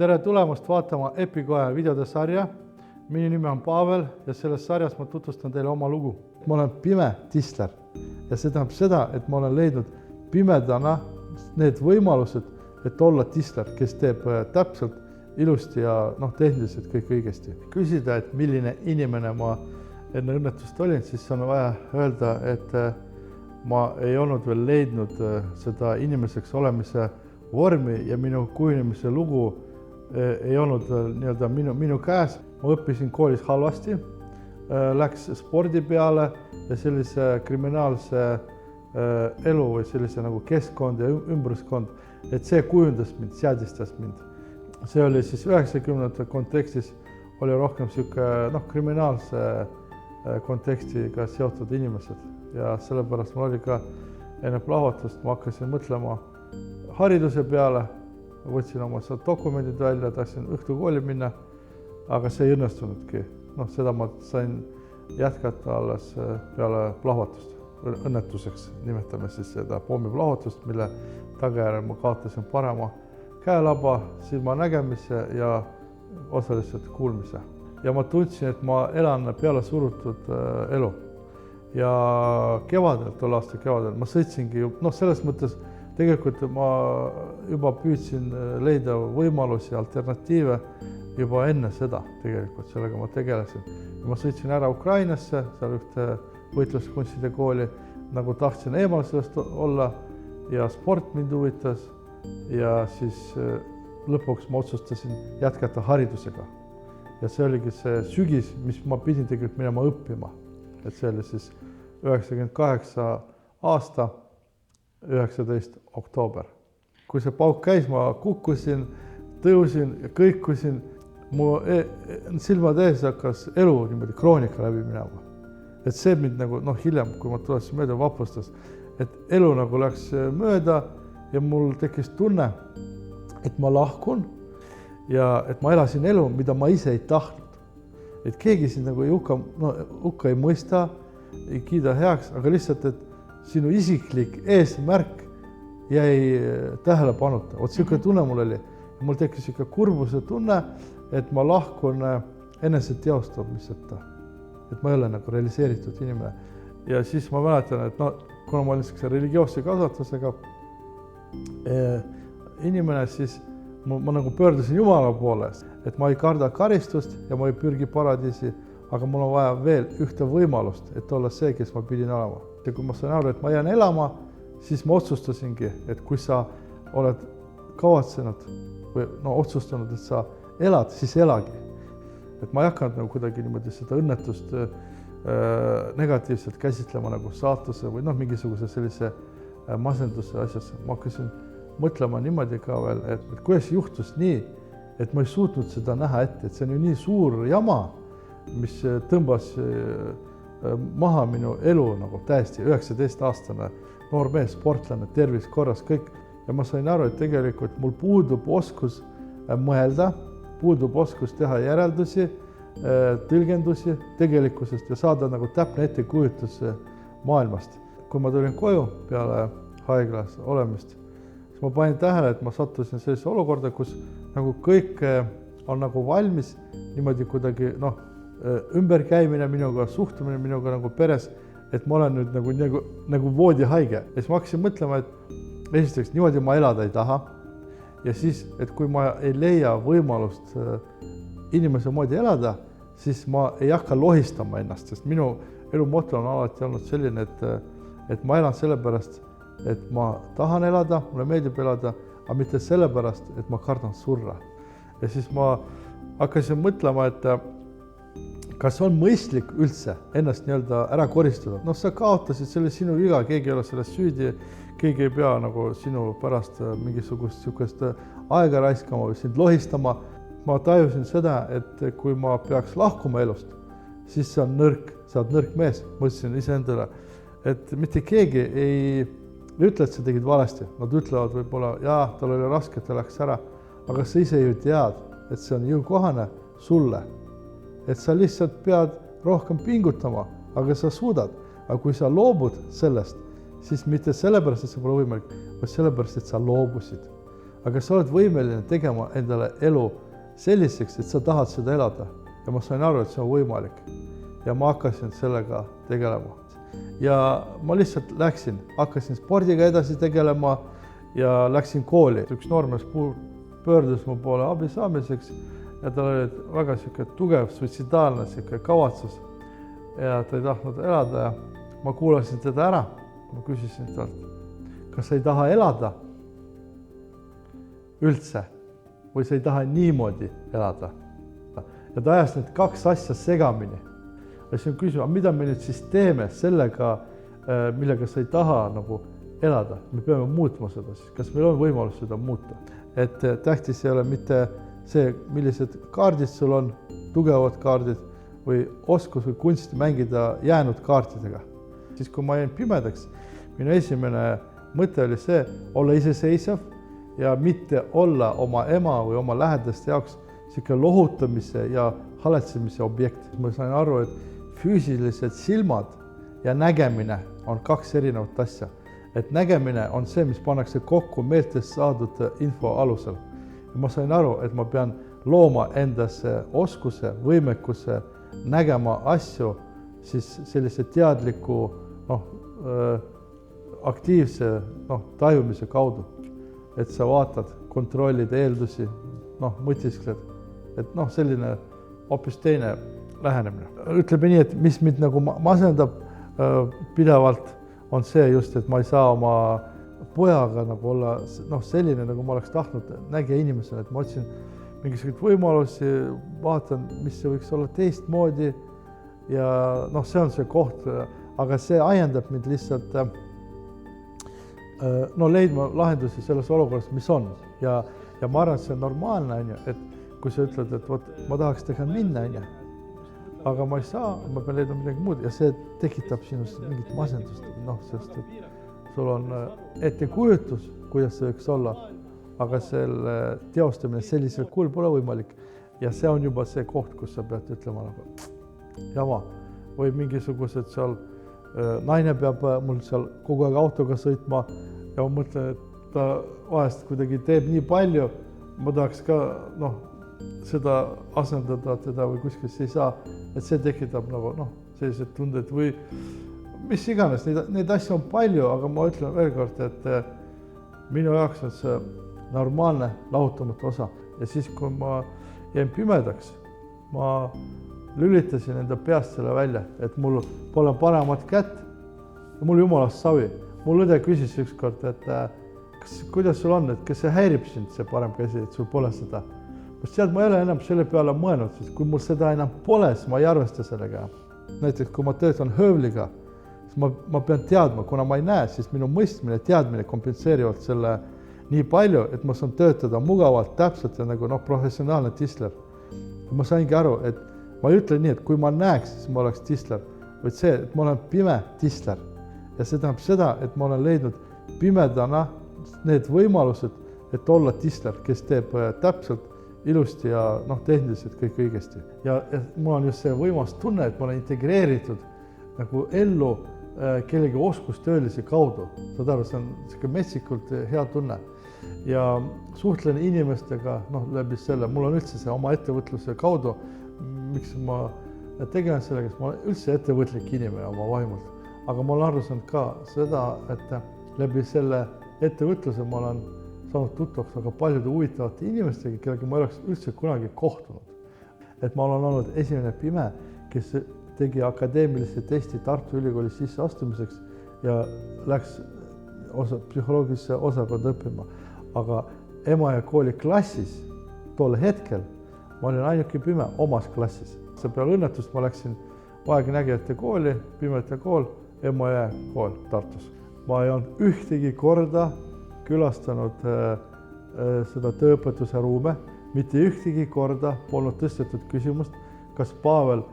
tere tulemast vaatama Epikoe videode sarja. Minu nimi on Pavel ja selles sarjas ma tutvustan teile oma lugu. Ma olen pime tisler ja see tähendab seda, et ma olen leidnud pimedana need võimalused, et olla tisler, kes teeb täpselt ilusti ja tehniliselt kõik õigesti. Küsida, et milline inimene ma enne õnnetust olin, siis on vaja öelda, et ma ei olnud veel leidnud seda inimeseks olemise vormi ja minu kujunemise lugu ei olnud veel minu käes. Ma õppisin koolis halvasti, läks spordi peale ja sellise kriminaalse elu või sellise nagu keskkond ja ümbruskond, et see kujundas mind, seadistas mind. See oli siis 90. kontekstis oli rohkem kriminaalse kontekstiga seotud inimesed ja sellepärast mul oli ka enne plahvatust, ma hakkasin mõtlema hariduse peale, võtsin oma dokumendid välja, tahtsin õhtukooli minna, aga see ei õnnestunudki. Seda ma sain jätkata alles peale plahvatust, õnnetuseks nimetame siis seda pommiplahvatust, mille tagajärjel ma kaotasin parema käelaba, silmanägemise ja osaliselt kuulmise. Ja ma tundsin, et ma elan peale surutud elu. Ja kevadel, tol aasta kevadel, ma sõitsingi, selles mõttes tegelikult ma juba püüdsin leida võimalusi, alternatiive juba enne seda tegelikult, sellega ma tegelesin. Ja ma sõitsin ära Ukrainasse, seal ühte võitluskunstide kooli, nagu tahtsin eemal sellest olla ja sport mind huvitas ja siis lõpuks ma otsustasin jätkata haridusega. Ja see oligi see sügis, mis ma pidin tegelikult minema õppima. Et see oli siis 98 aasta, 19. oktoober. Kui see pauk käis, ma kukkusin, tõusin ja kõikusin. Mu silmad ees hakkas elu niimoodi kroonika läbi minema. Et see mind hiljem, kui ma tulesin mööda, vapustas, et elu läks mööda ja mul tekkis tunne, et ma lahkun ja et ma elasin elu, mida ma ise ei tahtnud. Et keegi siin hukka ei mõista, ei kiida heaks, aga lihtsalt, et sinu isiklik eesmärk jäi tähelepanuta. Siuke tunne mul oli. Mul tekkis ikka kurbuse tunne, et ma lahkun enese teostamiseta. Et ma ei ole realiseeritud inimene. Ja siis ma mäletan, et kuna ma olin sellise religioosse kasvatusega inimene, siis ma pöördusin Jumala poole, et ma ei karda karistust ja ma ei pürgi paradiisi, aga mul on vaja veel ühte võimalust, et olla see, kes ma pidin olema. Ja kui ma sain aru, et ma jään elama, siis ma otsustasingi, et kui sa oled kavatsenud või otsustanud, et sa elad, siis elagi. Et ma ei hakanud kuidagi niimoodi seda õnnetust negatiivselt käsitlema saatuse või mingisuguse sellise masenduse asjasse. Ma hakkasin mõtlema niimoodi ka veel, et kuidas juhtus nii, et ma ei suutnud seda näha ette, et see on ju nii suur jama, mis tõmbas maha minu elu täiesti 19-aastane noor mees, sportlane, tervis korras, kõik. Ja ma sain aru, et tegelikult mul puudub oskus mõelda, puudub oskus teha järeldusi, tõlgendusi tegelikkusest ja saada täpne ettekujutus maailmast. Kui ma tulin koju peale haiglas olemist, siis ma panin tähele, et ma sattusin sellise olukorda, kus kõik on valmis, niimoodi kuidagi ümberkäimine minuga, suhtumine minuga peres, et ma olen nüüd nagu voodihaige. Ja siis ma hakkasin mõtlema, et esiteks niimoodi ma elada ei taha ja siis, et kui ma ei leia võimalust inimese moodi elada, siis ma ei hakka lohistama ennast, sest minu elu moto on alati olnud selline, et ma elan sellepärast, et ma tahan elada, mulle meeldib elada, aga mitte sellepärast, et ma kardan surra. Ja siis ma hakkasin mõtlema, et kas on mõistlik üldse ennast ära koristada? Sa kaotasid selle sinu viga, keegi ei ole sellest süüdi, keegi ei pea sinu pärast mingisugust aega raiskama või sind lohistama. Ma tajusin seda, et kui ma peaks lahkuma elust, siis see on nõrk, sa oled nõrk mees, mõtlesin iseendale, et mitte keegi ei ütle, et sa tegid valesti. Nad ütlevad võib-olla, jaa, tal oli raske, ta läks ära, aga sa ise ju tead, et see on jõukohane sulle. Et sa lihtsalt pead rohkem pingutama, aga sa suudad. Aga kui sa loobud sellest, siis mitte sellepärast, et see pole võimalik, vaid sellepärast, et sa loobusid. aga sa oled võimeline tegema endale elu selliseks, et sa tahad seda elada. Ja ma sain aru, et see on võimalik. Ja ma hakkasin sellega tegelema. Ja ma lihtsalt hakkasin spordiga edasi tegelema ja läksin kooli. Üks noormees pöördus mu poole abi saamiseks ja tal oli väga tugev suitsidaalne kavatsus ja ta ei tahtnud elada ja ma kuulasin teda ära. Ma küsisin talt, kas sa ei taha elada üldse või sa ei taha niimoodi elada. Ja ta ajas need kaks asja segamini. Ja siis on küsima, mida me nüüd siis teeme sellega, millega sa ei taha nagu elada. Me peame muutma seda siis. Kas meil on võimalus seda muuta? Et tähtis ei ole mitte see, millised kaardid sul on, tugevad kaardid või oskus või kunsti mängida jäänud kaartidega. Siis kui ma jäin pimedaks, minu esimene mõte oli see, olla iseseisev ja mitte olla oma ema või oma lähedaste jaoks selline lohutamise ja haletsemise objekt. Ma sain aru, et füüsilised silmad ja nägemine on kaks erinevat asja. Et nägemine on see, mis pannakse kokku meeltest saadud info alusel. Ja ma sain aru, et ma pean looma endasse oskuse, võimekuse nägema asju siis sellise teadliku aktiivse tajumise kaudu. Et sa vaatad, kontrollid eeldusi, mõtiskled, et selline hoopis teine lähenemine. Ütleme nii, et mis mind nagu masendab pidevalt on see just, et ma ei saa oma pojaga nagu olla selline, nagu ma oleks tahtnud nägija inimesena, et ma otsin mingisuguseid võimalusi, vaatan, mis see võiks olla teistmoodi ja see on see koht, aga see ajendab mind lihtsalt leidma lahendusi selles olukorras, mis on ja ma arvan, et see on normaalne, et kui sa ütled, et ma tahaks teha minna, aga ma ei saa, ma pean leidma midagi muud ja see tekitab sinust mingit masendust, sest et sul on ettekujutus, kuidas see võiks olla, aga selle teostamine sellisel kujul pole võimalik ja see on juba see koht, kus sa pead ütlema jama või mingisugused seal naine peab mul seal kogu aeg autoga sõitma ja ma mõtlen, et ta vahest kuidagi teeb nii palju, ma tahaks ka seda asendada teda või kuskil ei saa, et see tekitab sellised tunded või mis iganes, neid asju on palju, aga ma ütlen veel kord, et minu jaoks on see normaalne lahutamatu osa ja siis, kui ma jäin pimedaks, ma lülitasin enda peast selle välja, et mul pole paremat kätt ja mul jumalast savi. Mul õde küsis ükskord, et kuidas sul on, et kas see häirib sind, see parem käsi, et sul pole seda. Ma ei ole enam selle peale mõelnud, sest kui mul seda enam pole, siis ma ei arvesta sellega. Näiteks, kui ma töötan höövliga, siis ma pean teadma, kuna ma ei näe, siis minu mõistmine ja teadmine kompenseerivad selle nii palju, et ma saan töötada mugavalt, täpselt ja nagu professionaalne tisler. Ma saingi aru, et ma ei ütle nii, et kui ma näeks, siis ma oleks tisler, vaid see, et ma olen pime tisler. Ja see tähendab seda, et ma olen leidnud pimedana need võimalused, et olla tisler, kes teeb täpselt ilusti ja tehniliselt kõik õigesti. Ja mul on just see võimas tunne, et ma olen integreeritud nagu ellu kellegi oskustöölise kaudu. Saad aru, see on selline metsikult hea tunne. Ja suhtlen inimestega läbi selle, mul on üldse see oma ettevõtluse kaudu, miks ma tegelen sellega, sest ma olen üldse ettevõtlik inimene oma vaimult. Aga ma olen aru saanud ka seda, et läbi selle ettevõtluse ma olen saanud tuttavaks väga paljude huvitavate inimestega, kellega ma ei oleks üldse kunagi kohtunud. Et ma olen olnud esimene pime, kes tegi akadeemilise testi Tartu Ülikooli sisseastumiseks ja läks psühholoogilisse osakonda õppima. Aga ema ja kooli klassis tol hetkel ma olin ainuke pime omas klassis. See peale õnnetust ma läksin vaegnägijate kooli, pimete kool, ema ja kool Tartus. Ma ei olnud ühtegi korda külastanud seda tööõpetuse ruume, mitte ühtegi korda polnud tõstetud küsimust, kas Pavel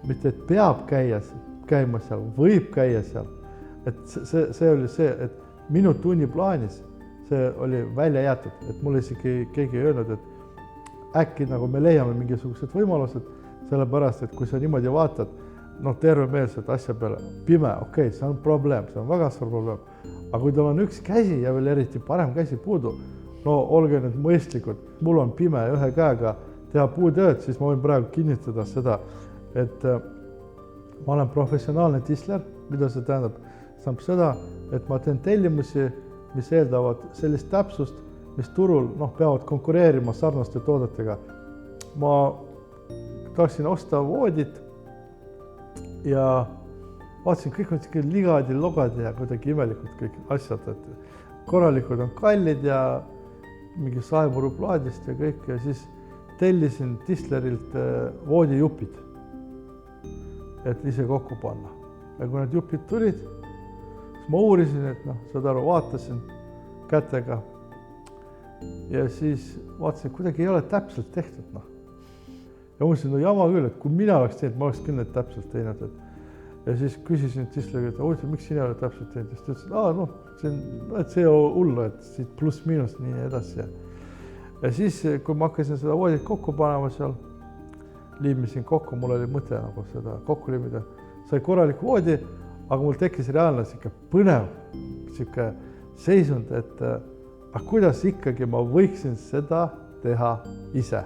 mitte et peab käima seal, võib käia seal. Et see oli see, et minu tunniplaanis see oli välja jäetud, et mul isegi keegi ei öelnud, et äkki nagu me leiame mingisugused võimalused, sellepärast, et kui sa niimoodi vaatad, tervemeelselt asja peale, pime, okei, see on probleem, see on väga suur probleem. Aga kui tal on üks käsi ja veel eriti parem käsi puudu, no olge nüüd mõistlikud, mul on pime ühe käega teha puutööd, siis ma võin praegu kinnitada seda, et ma olen professionaalne tisler, mida see tähendab? See tähendab seda, et ma teen tellimusi, mis eeldavad sellist täpsust, mis turul peavad konkureerima sarnaste toodetega. Ma tahaksin osta voodit ja vaatasin, kõik on siuke ligad ja logad ja kuidagi imelikult kõik asjad, et korralikud on kallid ja mingi saemuruplaadist ja kõik ja siis tellisin tislerilt voodijupid, et ise kokku panna. Ja kui need jupid tulid, siis ma uurisin, et saad aru, vaatasin kätega ja siis vaatasin, et kuidagi ei ole täpselt tehtud. Ja mõtlesin, jama küll, et kui mina oleks teinud, ma oleks küll need täpselt teinud. Ja siis küsisin tisleri, et miks sina ei ole täpselt teinud? Ja siis ta ütles, see on hullu, et siit pluss miinus nii edasi. Ja siis, kui ma hakkasin seda voodit kokku panema seal, liimisin kokku, mul oli mõte nagu seda kokku liimida, sai korralik voodi, aga mul tekkis reaalne põnev seisund, et kuidas ikkagi ma võiksin seda teha ise.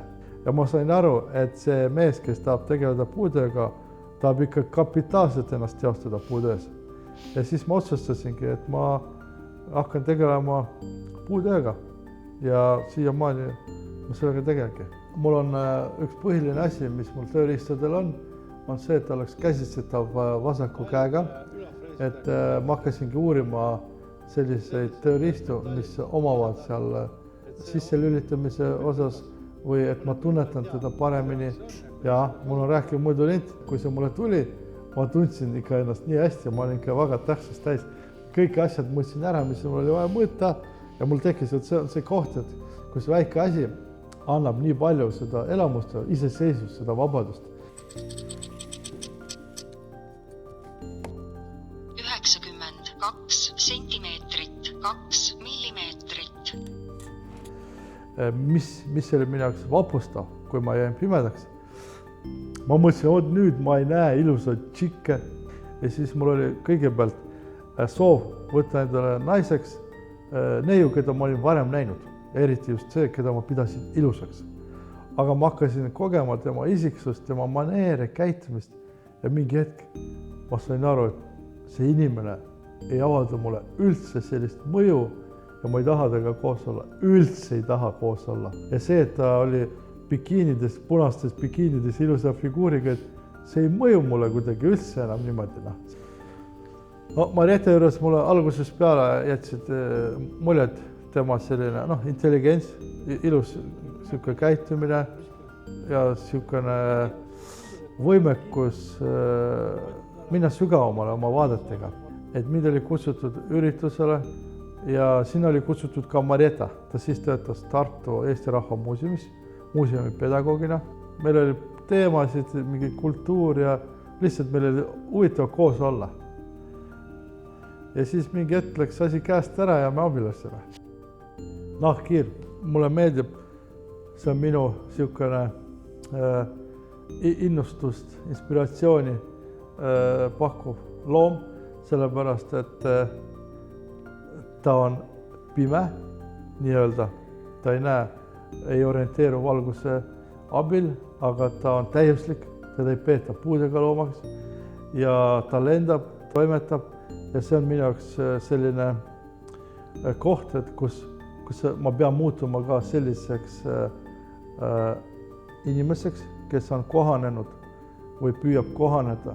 Ja ma sain aru, et see mees, kes tahab tegeleda puutööga, tahab ikka kapitaalselt ennast teostada puutöös. Ja siis ma otsustasingi, et ma hakkan tegelema puutööga ja siiamaani ma sellega tegelegi. Mul on üks põhiline asi, mis mul tööriistadel on see, et oleks käsitsetav vasaku käega. Et ma hakkasingi uurima selliseid tööriistu, mis omavad seal sisse lülitamise osas või et ma tunnetan teda paremini. Ja mul on rääkiv muidu lint, kui see mulle tuli, ma tundsin ikka ennast nii hästi ja ma olin ikka väga tähtsust täis. Kõik asjad mõtlesin ära, mis mul oli vaja mõõta ja mul tekkis, et see on see koht, et kus väike asi annab nii palju seda elamust, iseseisvust, seda vabadust. 92 sentimeetrit, 2 millimeetrit. Mis oli minu jaoks vapustav, kui ma jäin pimedaks? Ma mõtlesin, nüüd ma ei näe ilusat tšikke ja siis mul oli kõigepealt soov võtta endale naiseks neiu, keda ma olin varem näinud. Eriti just see, keda ma pidasin ilusaks. Aga ma hakkasin kogema tema isiksust, tema maneere, käitumist ja mingi hetk ma sain aru, et see inimene ei avalda mulle üldse sellist mõju ja ma ei taha temaga koos olla, üldse ei taha koos olla. Ja see, et ta oli bikiinides, punastes bikiinides ilusa figuuriga, et see ei mõju mulle kuidagi üldse enam niimoodi. Mariette juures mulle alguses peale jätsid muljed tema selline intelligents, ilus käitumine ja siukene võimekus minna sügavamale oma vaadetega. Et mind oli kutsutud üritusele ja siin oli kutsutud ka Marietta. Ta siis töötas Tartu Eesti Rahva Muuseumis, muuseumi pedagoogina. Meil oli teemasid, mingi kultuur ja lihtsalt meil oli huvitav koos olla. Ja siis mingi hetk läks asi käest ära ja me abiellusime. Nahkhiir, mulle meeldib, see on minu siukene innustust, inspiratsiooni pakkuv loom, sellepärast, et ta on pime, nii-öelda, ta ei näe, ei orienteeru valguse abil, aga ta on täiuslik, teda ei peeta puudega loomaks ja ta lendab, toimetab ja see on minu jaoks selline koht, et kus ma pean muutuma ka selliseks inimeseks, kes on kohanenud või püüab kohaneda